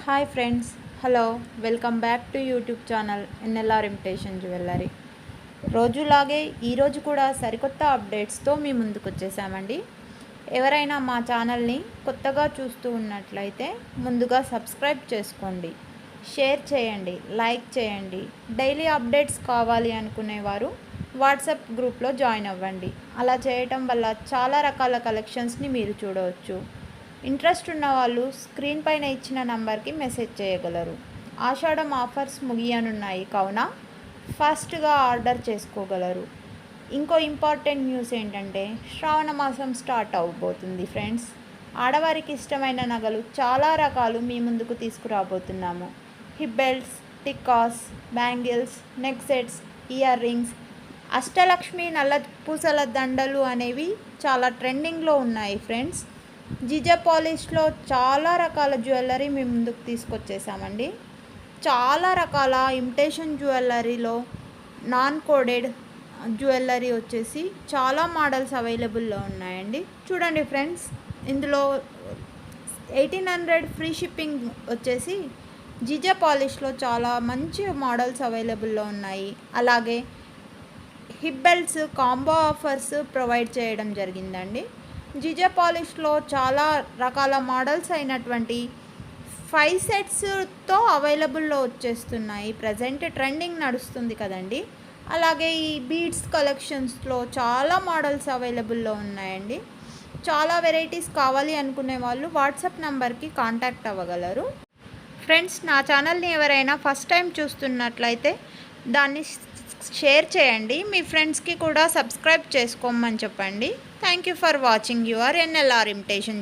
Hi friends, hello, welcome back to YouTube channel NLR imitation jewellery. రోజులాగే ఈరోజు కూడా సరికొత్త అప్డేట్స్తో మీ ముందుకు వచ్చేసామండి. ఎవరైనా మా ఛానల్ని కొత్తగా చూస్తూ ఉన్నట్లయితే ముందుగా సబ్స్క్రైబ్ చేసుకోండి, షేర్ చేయండి, లైక్ చేయండి. డైలీ అప్డేట్స్ కావాలి అనుకునేవారు వాట్సాప్ గ్రూప్లో జాయిన్ అవ్వండి. అలా చేయటం వల్ల చాలా రకాల కలెక్షన్స్ని మీరు చూడవచ్చు. ఇంట్రెస్ట్ ఉన్న వాళ్ళు స్క్రీన్ పైన ఇచ్చిన నంబర్కి మెసేజ్ చేయగలరు. ఆషాఢం ఆఫర్స్ ముగియనున్నాయి కావున ఫాస్ట్గా ఆర్డర్ చేసుకోగలరు. ఇంకో ఇంపార్టెంట్ న్యూస్ ఏంటంటే శ్రావణ మాసం స్టార్ట్ అవబోతుంది ఫ్రెండ్స్. ఆడవారికి ఇష్టమైన నగలు చాలా రకాలు మీ ముందుకు తీసుకురాబోతున్నాము. Hip belts, tikkas, bangles, neck sets, earrings, Ashtalakshmi నల్ల పూసల దండలు అనేవి చాలా ట్రెండింగ్లో ఉన్నాయి ఫ్రెండ్స్. జిజా పాలిష్లో చాలా రకాల జ్యువెలరీ మీ ముందుకు తీసుకొచ్చేసామండి. చాలా రకాల ఇమిటేషన్ జ్యువెలరీలో నాన్ కోడెడ్ జ్యువెలరీ వచ్చేసి చాలా మోడల్స్ అవైలబుల్లో ఉన్నాయండి. చూడండి ఫ్రెండ్స్, ఇందులో 1800 ఫ్రీ షిప్పింగ్ వచ్చేసి జిజా పాలిష్లో చాలా మంచి మోడల్స్ అవైలబుల్లో ఉన్నాయి. అలాగే hip belts combo offers provide చేయడం జరిగిందండి. జిజా పాలిష్లో చాలా రకాల మోడల్స్ అయినటువంటి 5 సెట్స్తో అవైలబుల్లో వచ్చేస్తున్నాయి. ప్రజెంట్ ట్రెండింగ్ నడుస్తుంది కదండి. అలాగే ఈ బీడ్స్ కలెక్షన్స్లో చాలా మోడల్స్ అవైలబుల్లో ఉన్నాయండి. చాలా వెరైటీస్ కావాలి అనుకునే వాళ్ళు వాట్సాప్ నెంబర్కి కాంటాక్ట్ అవ్వగలరు. ఫ్రెండ్స్, నా ఛానల్ని ఎవరైనా ఫస్ట్ టైం చూస్తున్నట్లయితే దాన్ని షేర్ చేయండి. మీ ఫ్రెండ్స్కి కూడా సబ్స్క్రైబ్ చేసుకోమని చెప్పండి. Thank you for watching your NLR imitation.